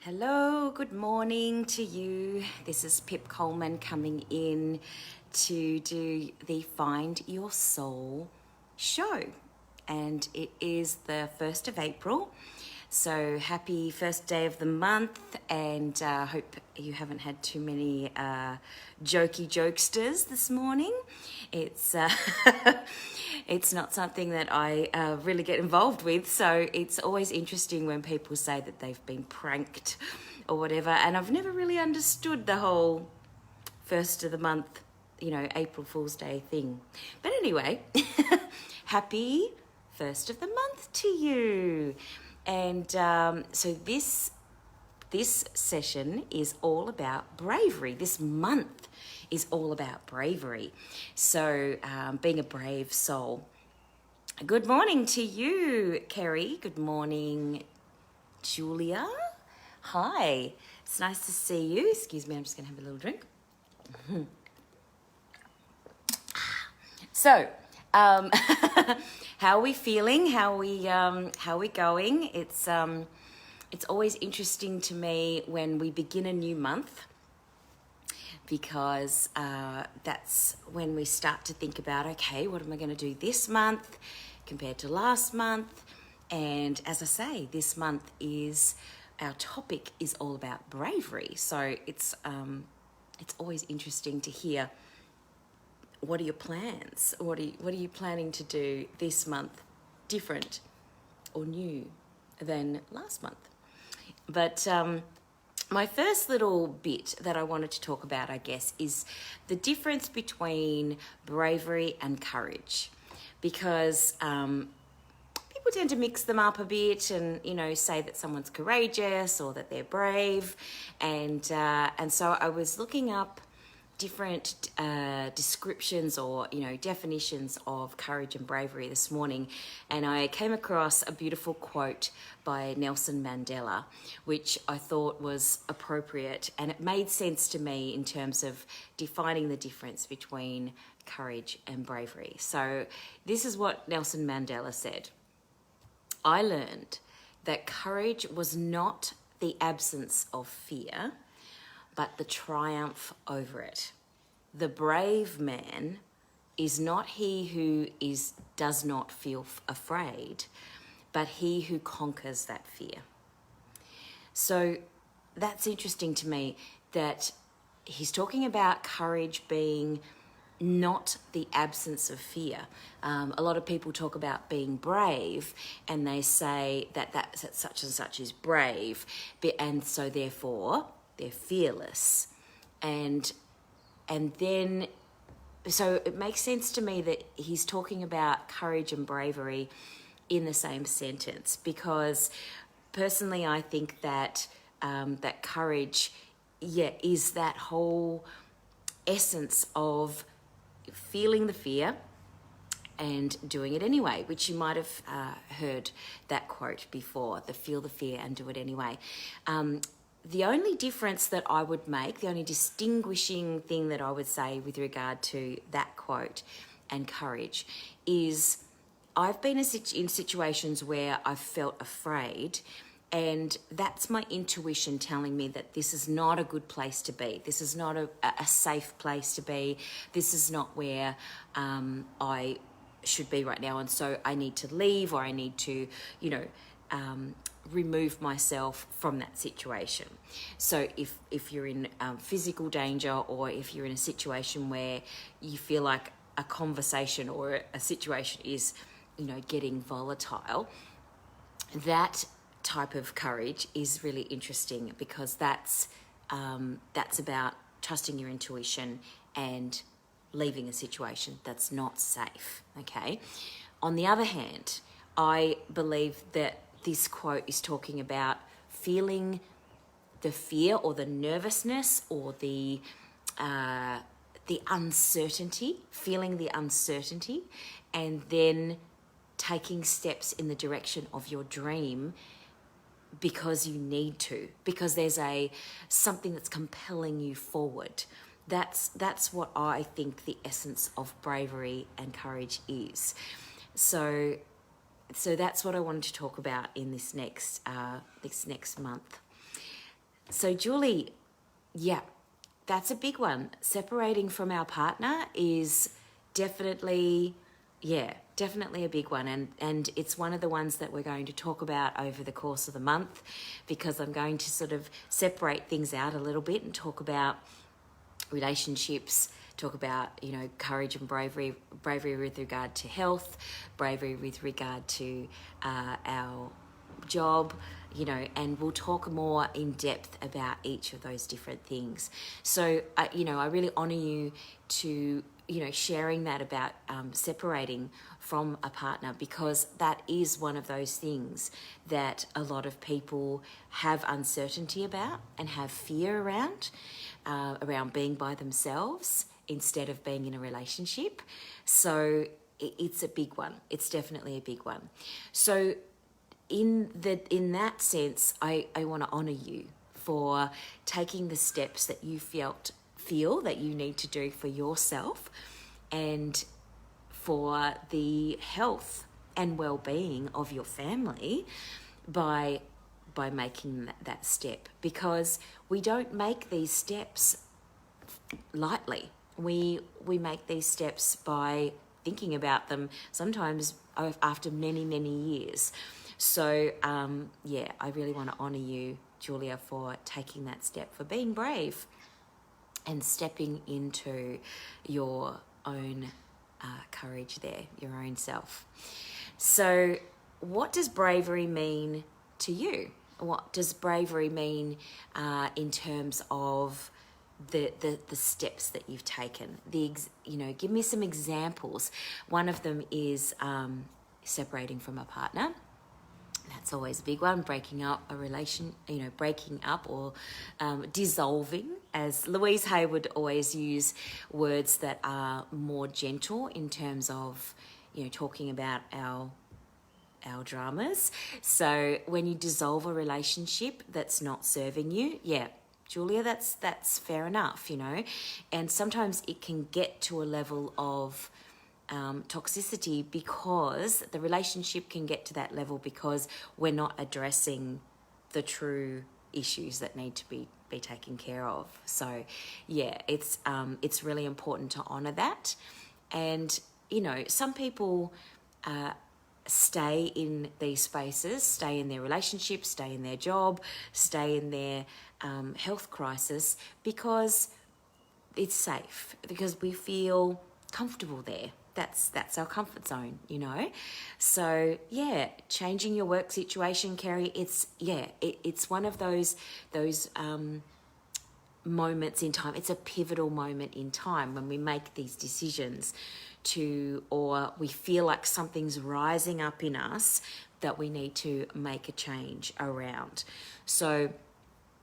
Hello, good morning to you. This is Pip Coleman coming in to do the Find Your Soul show. And it is the 1st of April. So happy first day of the month, and hope you haven't had too many jokey jokesters this morning. It's it's not something that I really get involved with, so it's always interesting when people say that they've been pranked or whatever, and I've never really understood the whole first of the month, April Fool's Day thing. But anyway, happy first of the month to you. And so this session is all about bravery. This month is all about bravery. So being a brave soul. Good morning to you, Kerry. Good morning, Julia. Hi. It's nice to see you. Excuse me, I'm just going to have a little drink. So, how are we feeling? How are we going? It's always interesting to me when we begin a new month, because that's when we start to think about, okay, what am I going to do this month compared to last month? And as I say, this month our topic is all about bravery. So it's always interesting to hear, what are your plans? What are you planning to do this month different or new than last month? But my first little bit that I wanted to talk about, I guess, is the difference between bravery and courage. Because people tend to mix them up a bit and, say that someone's courageous or that they're brave. And so I was looking up different descriptions or definitions of courage and bravery this morning, and I came across a beautiful quote by Nelson Mandela, which I thought was appropriate, and it made sense to me in terms of defining the difference between courage and bravery. So this is what Nelson Mandela said: "I learned that courage was not the absence of fear, but the triumph over it. The brave man is not he who does not feel afraid, but he who conquers that fear." So that's interesting to me, that he's talking about courage being not the absence of fear. A lot of people talk about being brave, and they say that such and such is brave, and so therefore they're fearless. And then, so it makes sense to me that he's talking about courage and bravery in the same sentence, because personally I think that that courage, is that whole essence of feeling the fear and doing it anyway, which you might have heard that quote before, the feel the fear and do it anyway. The only difference that I would make, the only distinguishing thing that I would say with regard to that quote and courage, is I've been in situations where I've felt afraid, and that's my intuition telling me that this is not a good place to be. This is not a safe place to be. This is not where I should be right now, and so I need to leave, or I need to, remove myself from that situation. So if you're in physical danger, or if you're in a situation where you feel like a conversation or a situation is, getting volatile, that type of courage is really interesting, because that's about trusting your intuition and leaving a situation that's not safe. Okay. On the other hand, I believe that this quote is talking about feeling the fear or the nervousness or the uncertainty, feeling the uncertainty, and then taking steps in the direction of your dream because you need to, because there's something that's compelling you forward. That's what I think the essence of bravery and courage is. So that's what I wanted to talk about in this next month. So Julie, yeah, that's a big one. Separating from our partner is definitely, definitely a big one. And it's one of the ones that we're going to talk about over the course of the month, because I'm going to sort of separate things out a little bit and talk about relationships, talk about, courage and bravery with regard to health, bravery with regard to our job, and we'll talk more in depth about each of those different things. So, I really honour you to, sharing that about separating from a partner, because that is one of those things that a lot of people have uncertainty about and have fear around being by themselves instead of being in a relationship. So it's a big one. It's definitely a big one. So in that sense, I want to honour you for taking the steps that you feel that you need to do for yourself and for the health and well-being of your family by making that step, because we don't make these steps lightly. We make these steps by thinking about them sometimes after many, many years. So, I really want to honour you, Julia, for taking that step, for being brave and stepping into your own courage there, your own self. So what does bravery mean to you? What does bravery mean in terms of the steps that you've taken? Give me some examples. One of them is separating from a partner. That's always a big one. Breaking up a relation, breaking up or dissolving, as Louise Hay would always use words that are more gentle in terms of, talking about our dramas. So when you dissolve a relationship that's not serving you, Julia, that's fair enough, And sometimes it can get to a level of toxicity, because the relationship can get to that level because we're not addressing the true issues that need to be taken care of. So it's really important to honour that. And some people stay in these spaces, stay in their relationship, stay in their job, stay in their health crisis because it's safe, because we feel comfortable there. That's our comfort zone, So changing your work situation, Kerry, it's one of those moments in time. It's a pivotal moment in time when we make these decisions or we feel like something's rising up in us that we need to make a change around. So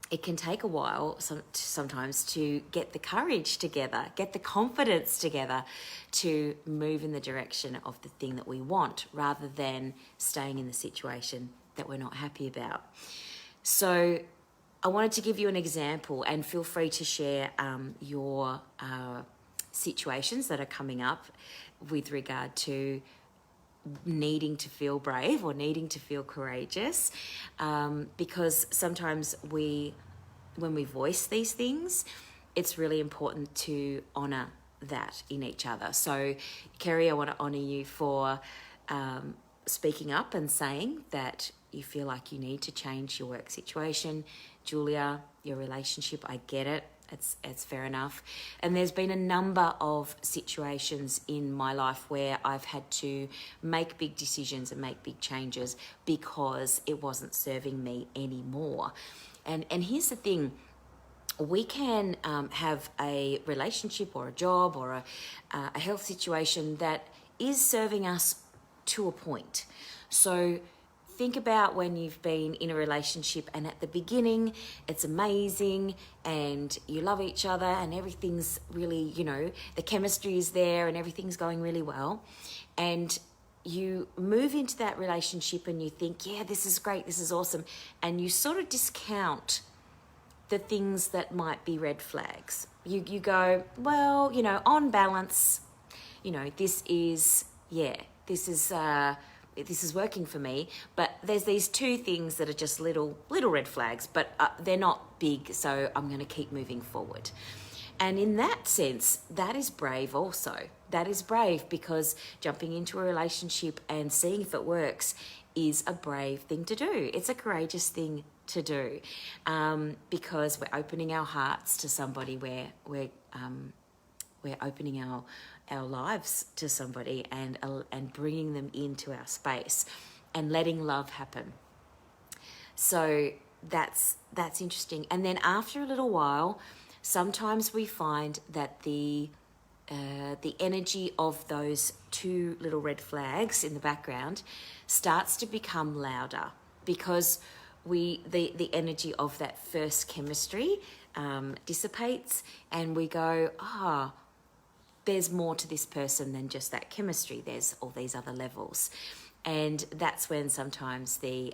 it can take a while sometimes to get the courage together, get the confidence together to move in the direction of the thing that we want, rather than staying in the situation that we're not happy about. So I wanted to give you an example, and feel free to share your situations that are coming up with regard to needing to feel brave or needing to feel courageous, because sometimes when we voice these things, it's really important to honour that in each other. So Kerry, I want to honour you for speaking up and saying that you feel like you need to change your work situation. Julia, your relationship, I get it. It's fair enough. And there's been a number of situations in my life where I've had to make big decisions and make big changes because it wasn't serving me anymore. And here's the thing. We can have a relationship or a job or a health situation that is serving us to a point. So think about when you've been in a relationship and at the beginning it's amazing and you love each other and everything's really, the chemistry is there and everything's going really well. And you move into that relationship and you think, this is great, this is awesome. And you sort of discount the things that might be red flags. You go, well, on balance, this is this is working for me, but there's these two things that are just little red flags, but they're not big, so I'm going to keep moving forward. And in that sense, that is brave also. That is brave, because jumping into a relationship and seeing if it works is a brave thing to do. It's a courageous thing to do, because we're opening our hearts to somebody, where we're opening our lives to somebody, and bringing them into our space and letting love happen. So that's interesting. And then after a little while, sometimes we find that the energy of those two little red flags in the background starts to become louder, because the energy of that first chemistry dissipates, and we go, there's more to this person than just that chemistry. There's all these other levels. And that's when sometimes the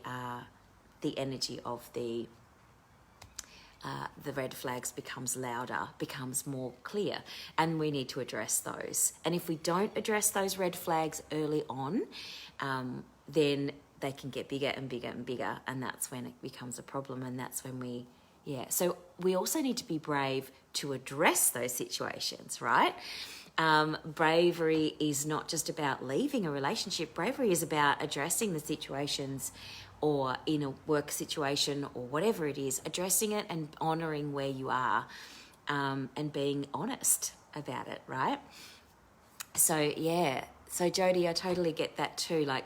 energy of the red flags becomes louder, becomes more clear, and we need to address those. And if we don't address those red flags early on, then they can get bigger and bigger and bigger, and that's when it becomes a problem, and that's when so we also need to be brave to address those situations, right? Bravery is not just about leaving a relationship. Bravery is about addressing the situations, or in a work situation or whatever it is, addressing it and honouring where you are, and being honest about it, right? So, yeah. So, Jodie, I totally get that too. Like,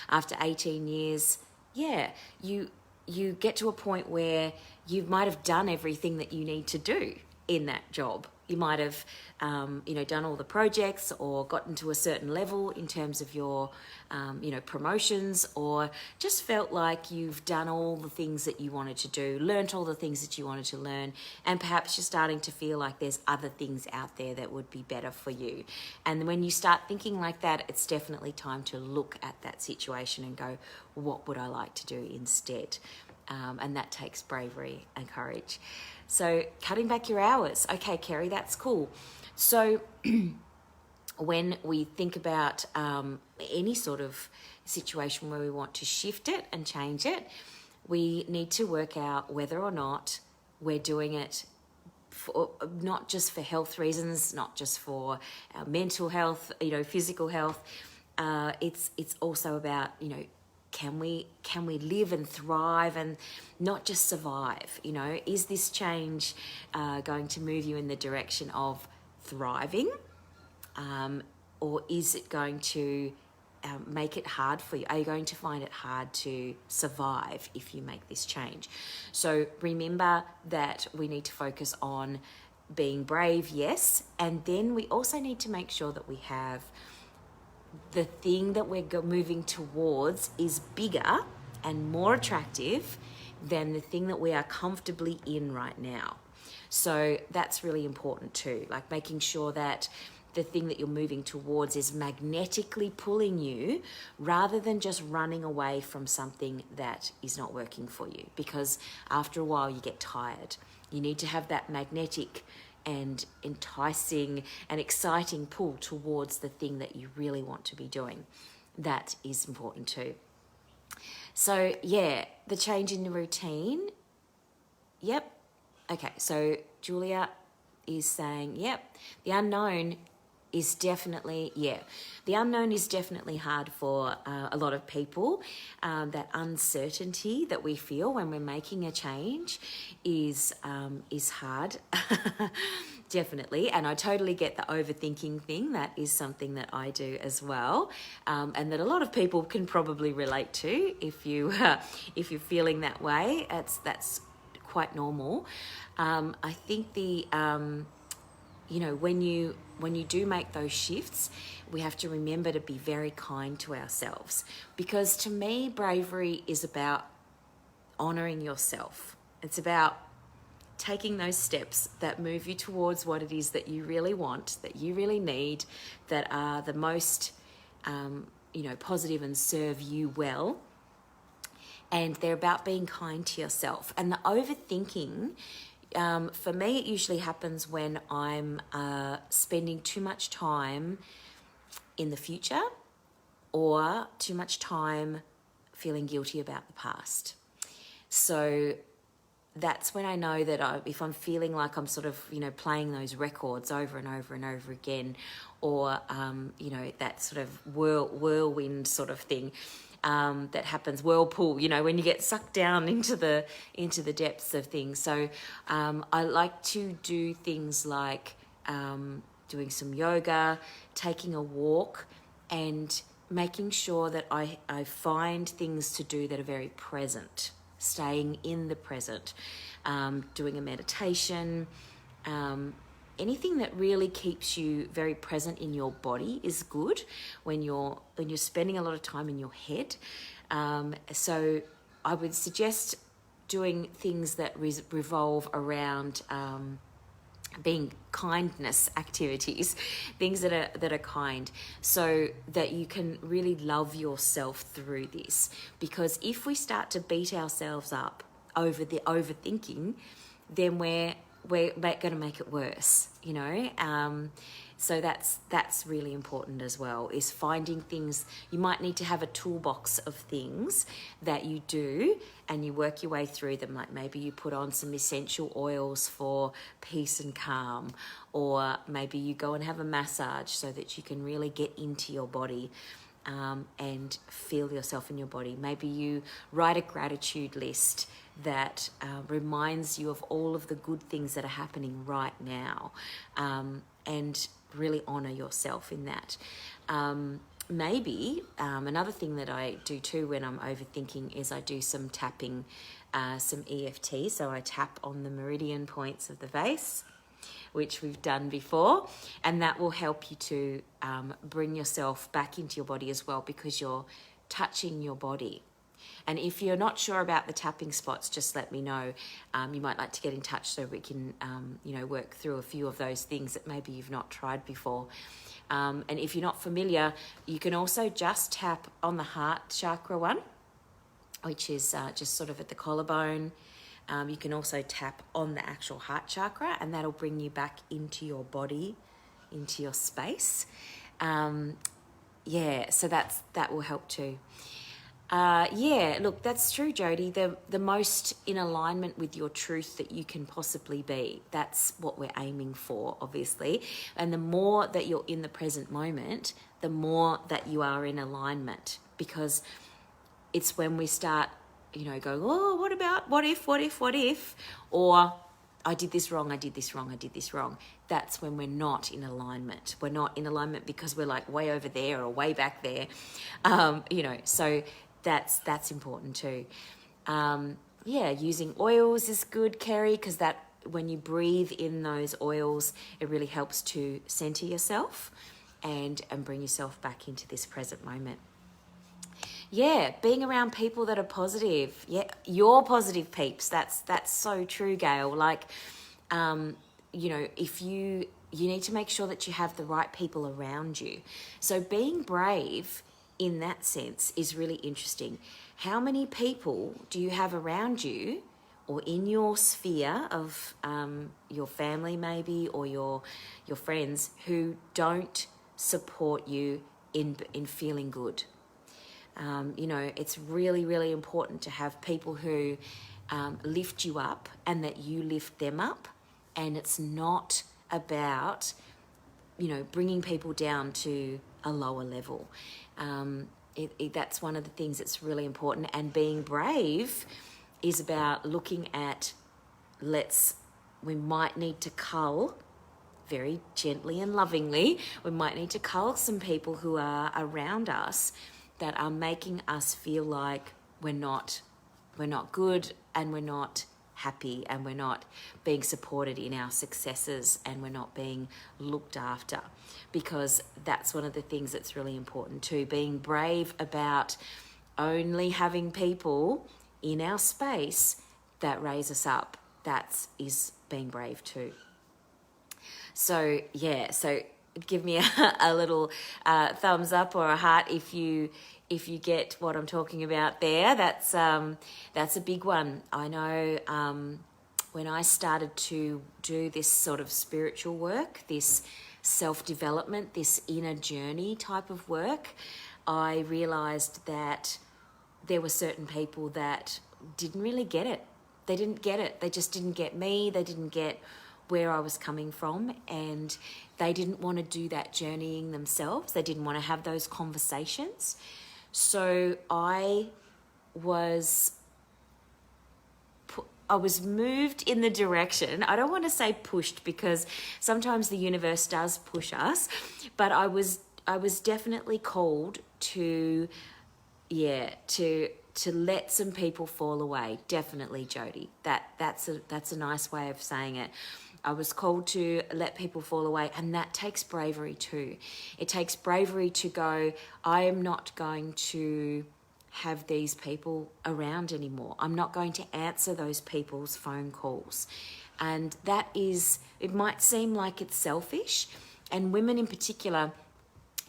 after 18 years, you get to a point where you might have done everything that you need to do in that job. You might have, done all the projects, or gotten to a certain level in terms of your, promotions, or just felt like you've done all the things that you wanted to do, learnt all the things that you wanted to learn, and perhaps you're starting to feel like there's other things out there that would be better for you. And when you start thinking like that, it's definitely time to look at that situation and go, what would I like to do instead? And that takes bravery and courage. So cutting back your hours. Okay, Kerry, that's cool. So when we think about any sort of situation where we want to shift it and change it, we need to work out whether or not we're doing it for, not just for health reasons, not just for our mental health, physical health. It's also about, can we live and thrive and not just survive? Is this change going to move you in the direction of thriving, or is it going to make it hard for you? Are you going to find it hard to survive if you make this change? So remember that we need to focus on being brave, yes, and then we also need to make sure that we have the thing that we're moving towards is bigger and more attractive than the thing that we are comfortably in right now. So that's really important too, like making sure that the thing that you're moving towards is magnetically pulling you, rather than just running away from something that is not working for you, because after a while you get tired. You need to have that magnetic and enticing and exciting pull towards the thing that you really want to be doing. That is important too. So the change in the routine. Yep. Okay, so Julia is saying, the unknown is definitely, the unknown is definitely hard for a lot of people. That uncertainty that we feel when we're making a change is hard, definitely. And I totally get the overthinking thing. That is something that I do as well, and that a lot of people can probably relate to. If you're feeling that way, that's quite normal. I think when you do make those shifts, we have to remember to be very kind to ourselves, because to me, bravery is about honoring yourself. It's about taking those steps that move you towards what it is that you really want, that you really need, that are the most, positive and serve you well. And they're about being kind to yourself. And the overthinking, for me, it usually happens when I'm spending too much time in the future, or too much time feeling guilty about the past. So that's when I know that if I'm feeling like I'm sort of, playing those records over and over and over again, or, that sort of whirlwind sort of thing that happens, whirlpool, when you get sucked down into the depths of things. So I like to do things like doing some yoga, taking a walk, and making sure that I find things to do that are very present, staying in the present, doing a meditation, anything that really keeps you very present in your body is good when you're spending a lot of time in your head. So I would suggest doing things that revolve around being kindness activities, things that are kind, so that you can really love yourself through this. Because if we start to beat ourselves up over the overthinking, then we're going to make it worse, so that's really important as well, is finding things. You might need to have a toolbox of things that you do and you work your way through them. Like maybe you put on some essential oils for peace and calm, or maybe you go and have a massage so that you can really get into your body and feel yourself in your body. Maybe you write a gratitude list that reminds you of all of the good things that are happening right now, and really honour yourself in that. Maybe another thing that I do too when I'm overthinking is I do some tapping, some EFT. So I tap on the meridian points of the face, which we've done before, and that will help you to bring yourself back into your body as well, because you're touching your body. And if you're not sure about the tapping spots, just let me know. You might like to get in touch so we can, work through a few of those things that maybe you've not tried before. And if you're not familiar, you can also just tap on the heart chakra one, which is just sort of at the collarbone. You can also tap on the actual heart chakra, and that'll bring you back into your body, into your space. So that will help too. Look, that's true, Jody. The most in alignment with your truth that you can possibly be. That's what we're aiming for, obviously. And the more that you're in the present moment, the more that you are in alignment, because it's when we start, going, oh, what if, or I did this wrong. That's when we're not in alignment. We're not in alignment because we're like way over there or way back there, so that's important too. Using oils is good, Kerry, because that when you breathe in those oils, it really helps to center yourself and bring yourself back into this present moment. Being around people that are positive. You're positive, peeps. That's so true, Gail. Like, if you need to make sure that you have the right people around you. So being brave in that sense is really interesting. How many people do you have around you or in your sphere of your family maybe, or your friends, who don't support you in feeling good? It's really, really important to have people who lift you up and that you lift them up. And it's not about, bringing people down to a lower level. That's one of the things that's really important. And being brave is about looking at, we might need to cull very gently and lovingly, we might need to cull some people who are around us that are making us feel like we're not good, and we're not happy, and we're not being supported in our successes, and we're not being looked after. Because that's one of the things that's really important too. Being brave about only having people in our space that raise us up. That is being brave too. So give me a little thumbs up or a heart if you get what I'm talking about there. That's a big one. I know when I started to do this sort of spiritual work, this self-development, this inner journey type of work, I realized that there were certain people that didn't really get it. They didn't get it. They just didn't get me. They didn't get where I was coming from, and they didn't want to do that journeying themselves. They didn't want to have those conversations. So I was moved in the direction, I don't want to say pushed, because sometimes the universe does push us, but I was definitely called to let some people fall away. Definitely, Jody. That's a nice way of saying it. I was called to let people fall away, and that takes bravery too. It takes bravery to go, I am not going to have these people around anymore. I'm not going to answer those people's phone calls. And that is, it might seem like it's selfish, and women in particular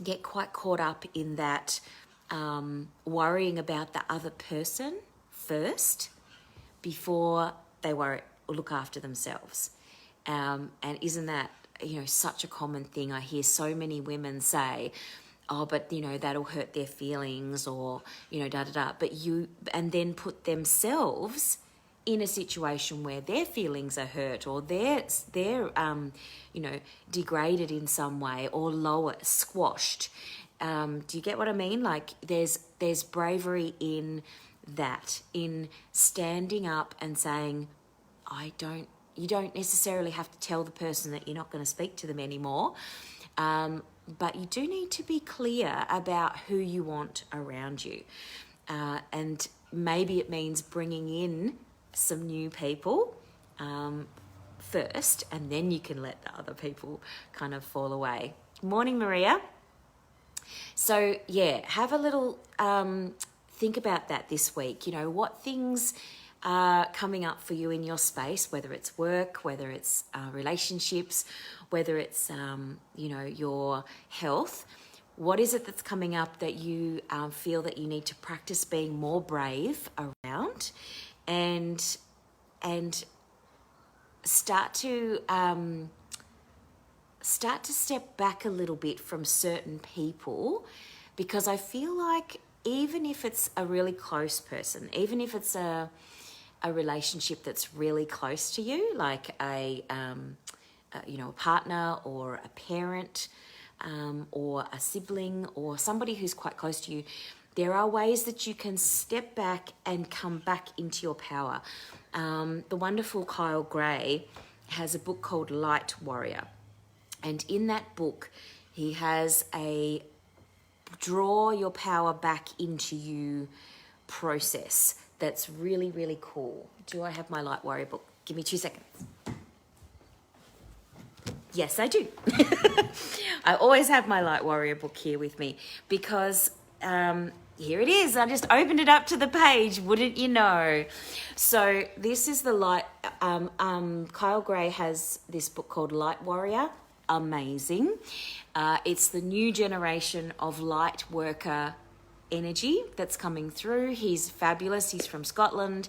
get quite caught up in that, worrying about the other person first before they look after themselves. And isn't that, such a common thing? I hear so many women say, oh, but, that'll hurt their feelings, or, but and then put themselves in a situation where their feelings are hurt, or they're degraded in some way, or lower, squashed. Do you get what I mean? Like there's bravery in that, in standing up and saying, you don't necessarily have to tell the person that you're not going to speak to them anymore. But you do need to be clear about who you want around you. And maybe it means bringing in some new people first, and then you can let the other people kind of fall away. Morning, Maria. So, have a little think about that this week. What things are coming up for you in your space, whether it's work, whether it's relationships, whether it's, your health. What is it that's coming up that you feel that you need to practice being more brave around, and start to step back a little bit from certain people, because I feel like even if it's a really close person, even if it's a relationship that's really close to you, like a partner or a parent, or a sibling or somebody who's quite close to you, there are ways that you can step back and come back into your power. The wonderful Kyle Gray has a book called Light Warrior. And in that book, he has a draw your power back into you process that's really, really cool. Do I have my Light Warrior book? Give me 2 seconds. Yes, I do. I always have my Light Warrior book here with me, because here it is. I just opened it up to the page, wouldn't you know? So this is the Light... Kyle Gray has this book called Light Warrior. Amazing. It's the new generation of light worker energy that's coming through. He's fabulous. He's from Scotland.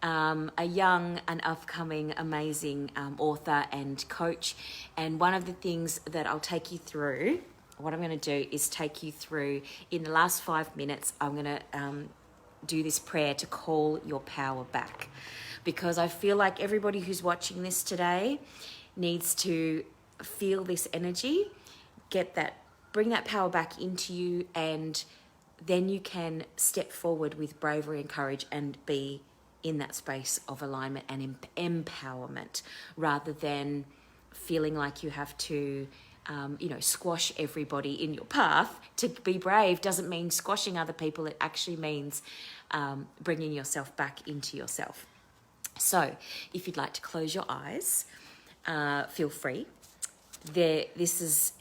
A young and upcoming amazing author and coach. And one of the things that I'll take you through, what I'm going to do is take you through, in the last 5 minutes, I'm going to do this prayer to call your power back. Because I feel like everybody who's watching this today needs to feel this energy, bring that power back into you, and then you can step forward with bravery and courage and be in that space of alignment and empowerment, rather than feeling like you have to, squash everybody in your path. To be brave doesn't mean squashing other people. It actually means bringing yourself back into yourself. So if you'd like to close your eyes, feel free. This is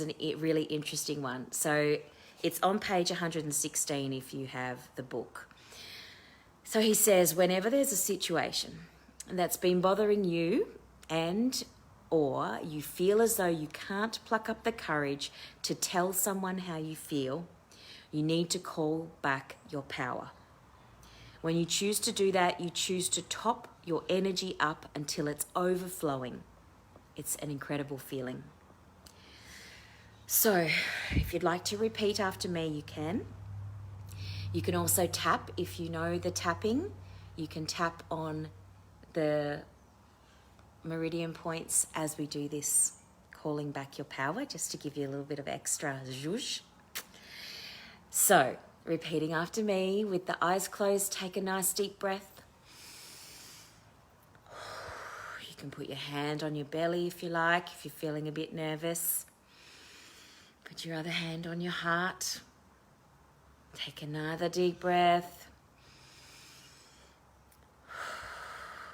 a really interesting one. So it's on page 116 if you have the book. So he says, whenever there's a situation that's been bothering you, or you feel as though you can't pluck up the courage to tell someone how you feel, you need to call back your power. When you choose to do that, you choose to top your energy up until it's overflowing. It's an incredible feeling. So if you'd like to repeat after me, you can. You can also tap if you know the tapping. You can tap on the meridian points as we do this, calling back your power, just to give you a little bit of extra zhuzh. So, repeating after me with the eyes closed, take a nice deep breath. You can put your hand on your belly if you like, if you're feeling a bit nervous. Put your other hand on your heart. Take another deep breath.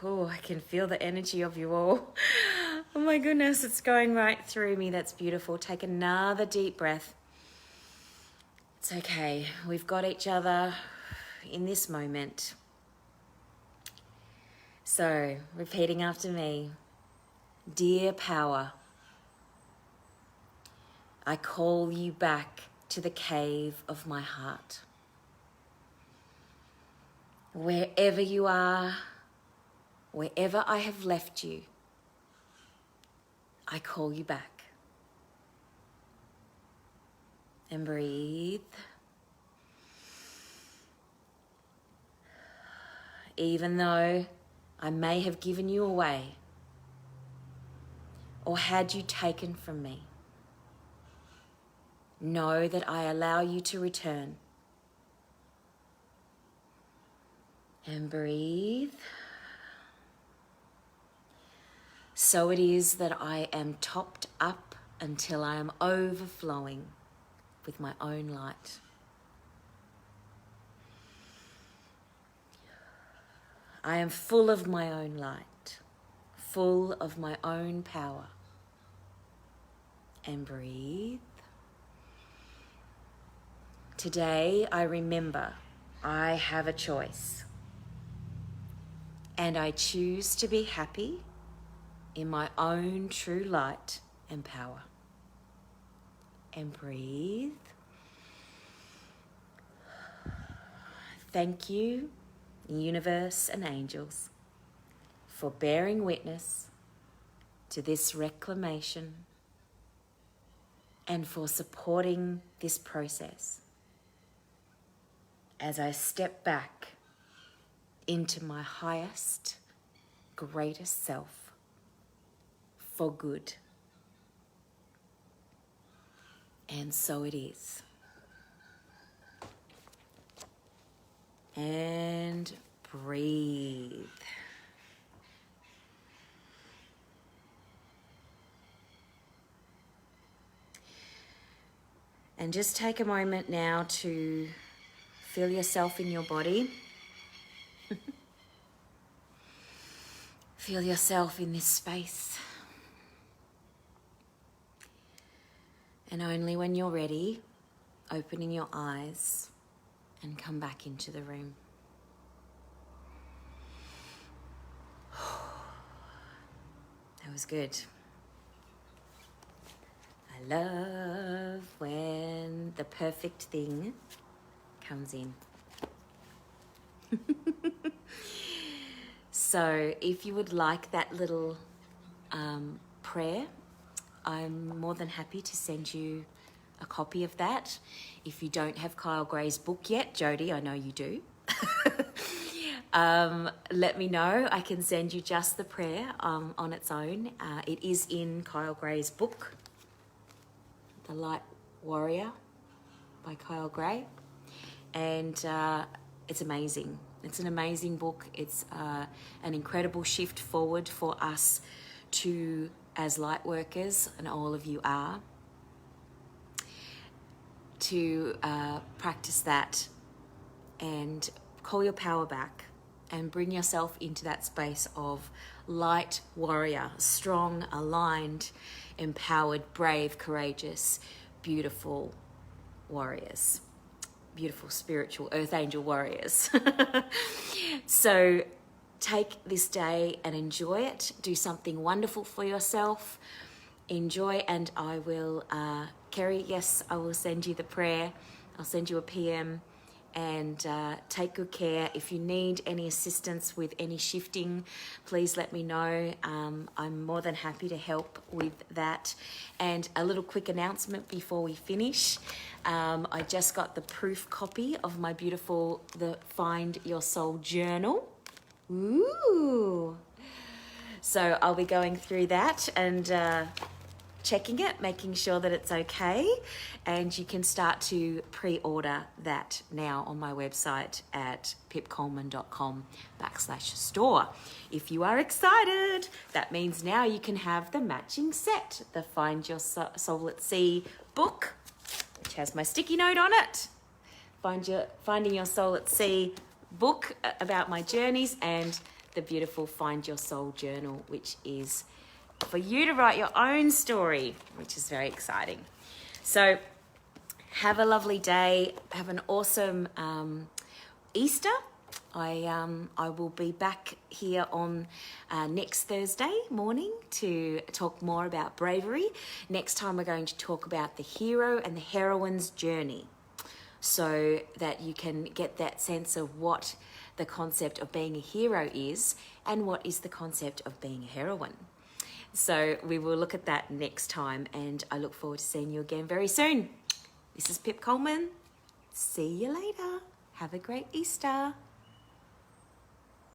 Oh, I can feel the energy of you all. Oh my goodness, it's going right through me. That's beautiful. Take another deep breath. It's okay. We've got each other in this moment. So, repeating after me. Dear power, I call you back to the cave of my heart. Wherever you are, wherever I have left you, I call you back. And breathe. Even though I may have given you away or had you taken from me, know that I allow you to return. And breathe. So it is that I am topped up until I am overflowing with my own light. I am full of my own light, full of my own power. And breathe. Today I remember I have a choice, and I choose to be happy in my own true light and power. And breathe. Thank you, universe and angels, for bearing witness to this reclamation and for supporting this process as I step back into my highest, greatest self for good. And so it is. And breathe. And just take a moment now to feel yourself in your body. Feel yourself in this space. And only when you're ready, opening your eyes and come back into the room. That was good. I love when the perfect thing comes in. So if you would like that little prayer, I'm more than happy to send you a copy of that. If you don't have Kyle Gray's book yet, Jody, I know you do. Let me know. I can send you just the prayer on its own. It is in Kyle Gray's book, The Light Warrior by Kyle Gray. And it's amazing. It's an amazing book. It's an incredible shift forward for us to, as light workers, and all of you are, to practice that and call your power back and bring yourself into that space of light warrior, strong, aligned, empowered, brave, courageous, beautiful warriors, beautiful spiritual earth angel warriors. So take this day and enjoy it. Do something wonderful for yourself. Enjoy, and I will, Kerry, yes, I will send you the prayer. I'll send you a PM, and take good care. If you need any assistance with any shifting, please let me know. I'm more than happy to help with that. And a little quick announcement before we finish. I just got the proof copy of my beautiful The Find Your Soul journal. Ooh! So I'll be going through that and checking it, making sure that it's okay. And you can start to pre-order that now on my website at pipcoleman.com/store. If you are excited, that means now you can have the matching set, the Find Your Soul at Sea book, which has my sticky note on it. Finding Your Soul at Sea book about my journeys, and the beautiful Find Your Soul journal, which is for you to write your own story, which is very exciting. So have a lovely day. Have an awesome Easter. I will be back here on next Thursday morning to talk more about bravery. Next time we're going to talk about the hero and the heroine's journey, so that you can get that sense of what the concept of being a hero is and what is the concept of being a heroine. So we will look at that next time, and I look forward to seeing you again very soon. This is Pip Coleman. See you later. Have a great Easter.